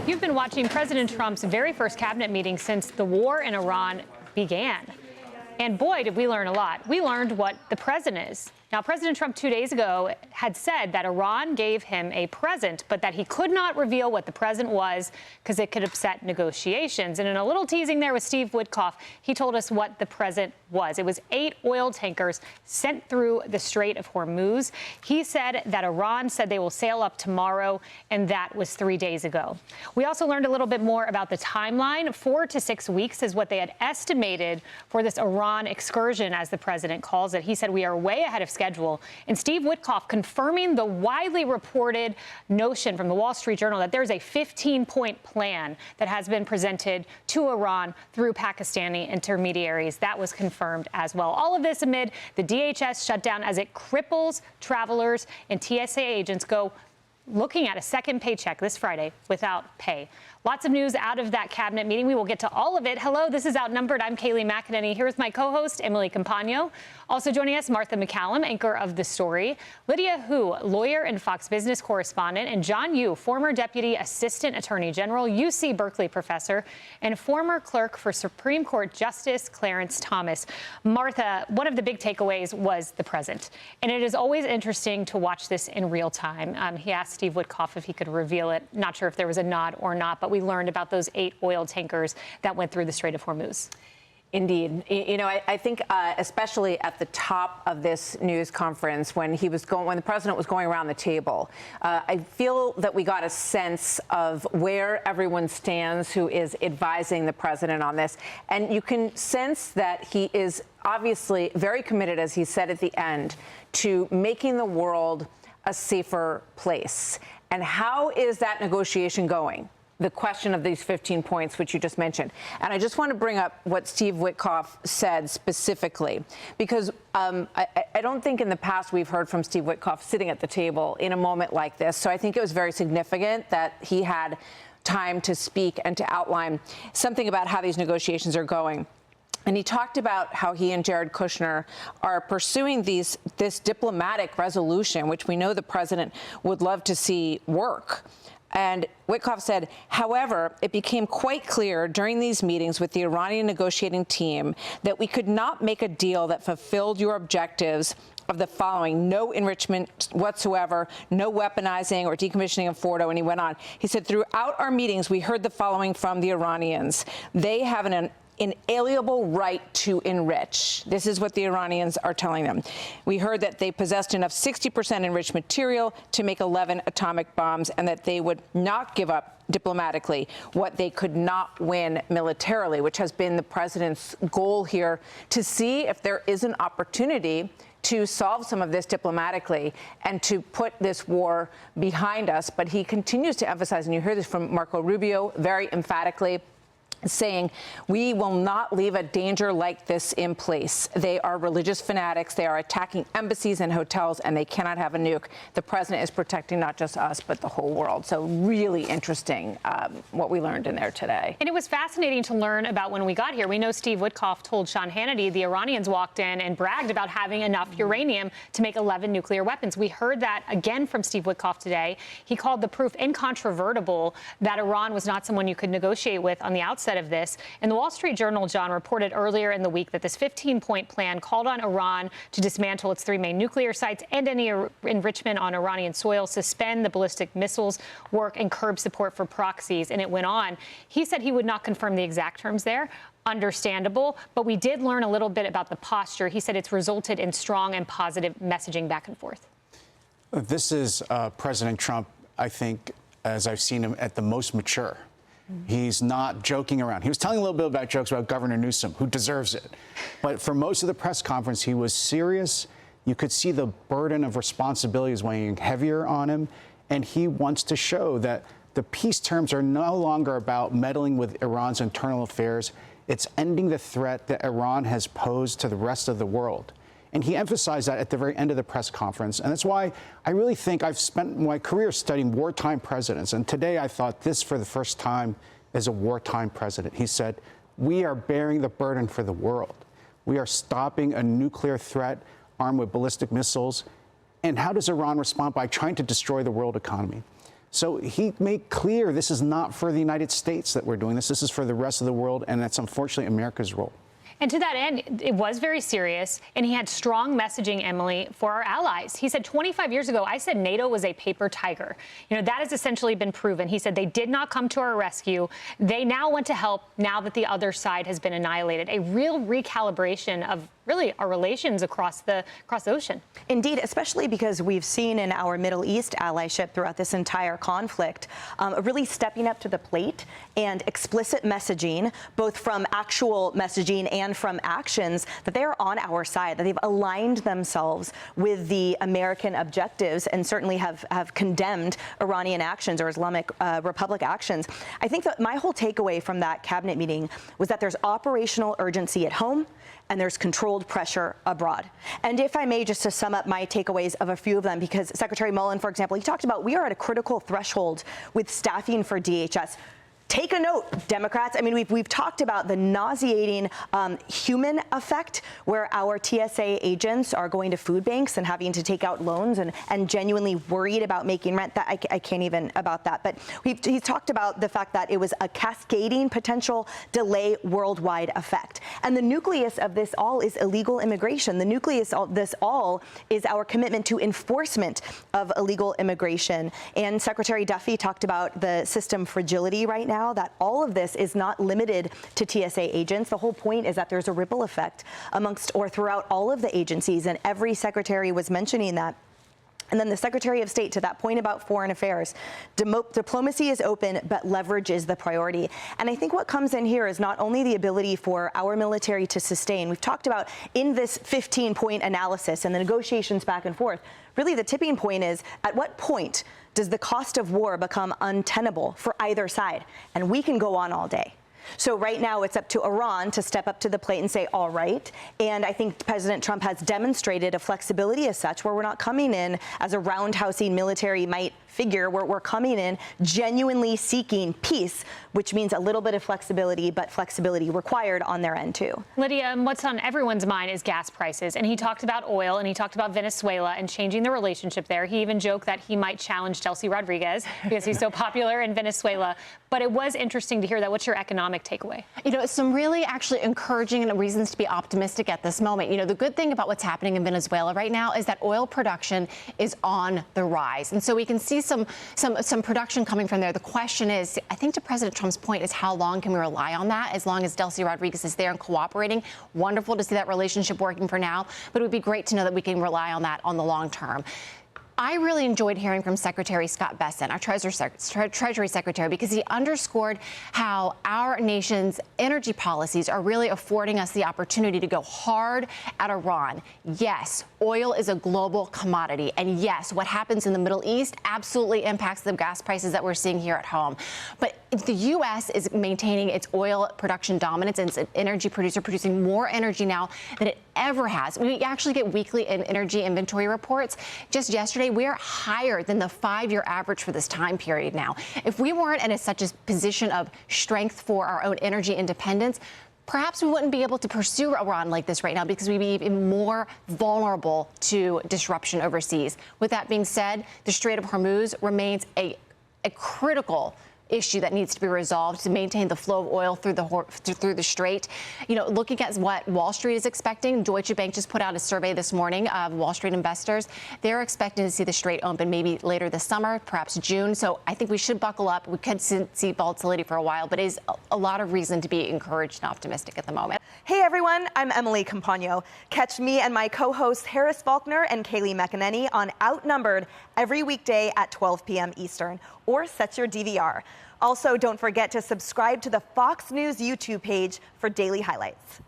You've been watching President Trump's very first cabinet meeting since the war in Iran began. And boy, did we learn a lot. We learned what the present is. Now, President Trump 2 days ago had said that Iran gave him a present, but that he could not reveal what the present was because it could upset negotiations. And in a little teasing there with Steve Witkoff, he told us what the present was. It was 8 oil tankers sent through the Strait of Hormuz. He said that Iran said they will sail up tomorrow, and that was 3 days ago. We also learned a little bit more about the timeline. 4 to 6 weeks is what they had estimated for this Iran excursion, as the president calls it. He said we are way ahead of schedule. And Steve Witkoff confirming the widely reported notion from the Wall Street Journal that there's a 15-point plan that has been presented to Iran through Pakistani intermediaries. That was confirmed as well. All of this amid the DHS shutdown as it cripples travelers, and TSA agents go looking at a second paycheck this Friday without pay. Lots of news out of that cabinet meeting. We will get to all of it. Hello, this is Outnumbered. I'm Kayleigh McEnany. Here's my co-host, Emily Campagno. Also joining us, Martha McCallum, anchor of The Story, Lydia Hu, lawyer and Fox Business correspondent, and John Yoo, former Deputy Assistant Attorney General, UC Berkeley professor, and former clerk for Supreme Court Justice Clarence Thomas. Martha, one of the big takeaways was the present, and it is always interesting to watch this in real time. He asked Steve Witkoff if he could reveal it. Not sure if there was a nod or not, but we learned about those 8 oil tankers that went through the Strait of Hormuz. Indeed. You know, I think especially at the top of this news conference, when the president was going around the table, I feel that we got a sense of where everyone stands who is advising the president on this. And you can sense that he is obviously very committed, as he said at the end, to making the world a safer place. And how is that negotiation going? The question of these 15 points, which you just mentioned. And I just want to bring up what Steve Witkoff said specifically, because I don't think in the past we've heard from Steve Witkoff sitting at the table in a moment like this. So I think it was very significant that he had time to speak and to outline something about how these negotiations are going. And he talked about how he and Jared Kushner are pursuing this diplomatic resolution, which we know the president would love to see work. And Witkoff said, however, it became quite clear during these meetings with the Iranian negotiating team that we could not make a deal that fulfilled your objectives of the following: no enrichment whatsoever, no weaponizing or decommissioning of Fordo. And he went on. He said, throughout our meetings, we heard the following from the Iranians. They have an inalienable right to enrich. This is what the Iranians are telling them. We heard that they possessed enough 60% enriched material to make 11 atomic bombs, and that they would not give up diplomatically what they could not win militarily, which has been the president's goal here, to see if there is an opportunity to solve some of this diplomatically and to put this war behind us. But he continues to emphasize, and you hear this from Marco Rubio very emphatically, saying we will not leave a danger like this in place. They are religious fanatics. They are attacking embassies and hotels, and they cannot have a nuke. The president is protecting not just us, but the whole world. So really interesting what we learned in there today. And it was fascinating to learn about when we got here. We know Steve Witkoff told Sean Hannity the Iranians walked in and bragged about having enough uranium to make 11 nuclear weapons. We heard that again from Steve Witkoff today. He called the proof incontrovertible that Iran was not someone you could negotiate with on the outset of this. And the Wall Street Journal, John, reported earlier in the week that this 15-point plan called on Iran to dismantle its 3 main nuclear sites and any enrichment on Iranian soil, suspend the ballistic missiles work, and curb support for proxies. And it went on. He said he would not confirm the exact terms there. Understandable, but we did learn a little bit about the posture. He said it's resulted in strong and positive messaging back and forth. This is President Trump, I think, as I've seen him, at the most mature. He's not joking around. He was telling a little bit about jokes about Governor Newsom, who deserves it. But for most of the press conference, he was serious. You could see the burden of responsibility is weighing heavier on him. And he wants to show that the peace terms are no longer about meddling with Iran's internal affairs. It's ending the threat that Iran has posed to the rest of the world. And he emphasized that at the very end of the press conference. And that's why I really think I've spent my career studying wartime presidents. And today I thought this, for the first time, as a wartime president. He said, we are bearing the burden for the world. We are stopping a nuclear threat armed with ballistic missiles. And how does Iran respond? By trying to destroy the world economy. So he made clear this is not for the United States that we're doing this. This is for the rest of the world, and that's unfortunately America's role. And to that end, it was very serious, and he had strong messaging, Emily, for our allies. He said 25 years ago, I said NATO was a paper tiger. That has essentially been proven. He said they did not come to our rescue. They now want to help now that the other side has been annihilated. A real recalibration of really our relations across the ocean. Indeed, especially because we've seen in our Middle East allyship throughout this entire conflict, really stepping up to the plate and explicit messaging, both from actual messaging and from actions, that they are on our side, that they've aligned themselves with the American objectives and certainly have condemned Iranian actions or Islamic Republic actions. I think that my whole takeaway from that cabinet meeting was that there's operational urgency at home and there's controlled pressure abroad. And if I may, just to sum up my takeaways of a few of them, because Secretary Mullen, for example, he talked about we are at a critical threshold with staffing for DHS. Take a note, Democrats. I mean, we've talked about the nauseating human effect where our TSA agents are going to food banks and having to take out loans and genuinely worried about making rent. That I can't even about that. But he's talked about the fact that it was a cascading potential delay worldwide effect. And the nucleus of this all is illegal immigration. The nucleus of this all is our commitment to enforcement of illegal immigration. And Secretary Duffy talked about the system fragility right now, that all of this is not limited to TSA agents. The whole point is that there's a ripple effect amongst or throughout all of the agencies, and every secretary was mentioning that. And then the Secretary of State, to that point about foreign affairs, diplomacy is open, but leverage is the priority. And I think what comes in here is not only the ability for our military to sustain. We've talked about in this 15-point analysis and the negotiations back and forth, really the tipping point is at what point does the cost of war become untenable for either side? And we can go on all day. So right now it's up to Iran to step up to the plate and say, all right. And I think President Trump has demonstrated a flexibility as such where we're not coming in as a roundhousing military might figure. We're coming in genuinely seeking peace, which means a little bit of flexibility, but flexibility required on their end too. Lydia, what's on everyone's mind is gas prices. And he talked about oil and he talked about Venezuela and changing the relationship there. He even joked that he might challenge Delcy Rodriguez because he's so popular in Venezuela. But it was interesting to hear that. What's your economic takeaway? Some really actually encouraging reasons to be optimistic at this moment. The good thing about what's happening in Venezuela right now is that oil production is on the rise. And so we can see some production coming from there. The question is, I think to President Trump's point, is how long can we rely on that? As long as Delcy Rodriguez is there and cooperating, wonderful to see that relationship working for now. But it would be great to know that we can rely on that on the long term. I really enjoyed hearing from Secretary Scott Bessent, our Treasury Secretary, because he underscored how our nation's energy policies are really affording us the opportunity to go hard at Iran. Yes, oil is a global commodity. And yes, what happens in the Middle East absolutely impacts the gas prices that we're seeing here at home. But the U.S. is maintaining its oil production dominance, and it's an energy producer producing more energy now than it ever has. We actually get weekly energy inventory reports. Just yesterday, we're higher than the 5-year average for this time period now. If we weren't in such a position of strength for our own energy independence, perhaps we wouldn't be able to pursue Iran like this right now because we'd be even more vulnerable to disruption overseas. With that being said, the Strait of Hormuz remains a critical issue that needs to be resolved to maintain the flow of oil through the strait. Looking at what Wall Street is expecting, Deutsche Bank just put out a survey this morning of Wall Street investors. They're expecting to see the strait open maybe later this summer, perhaps June. So I think we should buckle up. We could see volatility for a while, but it is a lot of reason to be encouraged and optimistic at the moment. Hey everyone, I'm Emily Campagno. Catch me and my co-hosts Harris Faulkner and Kaylee McEnany on Outnumbered every weekday at 12 p.m. Eastern, or set your DVR. Also, don't forget to subscribe to the Fox News YouTube page for daily highlights.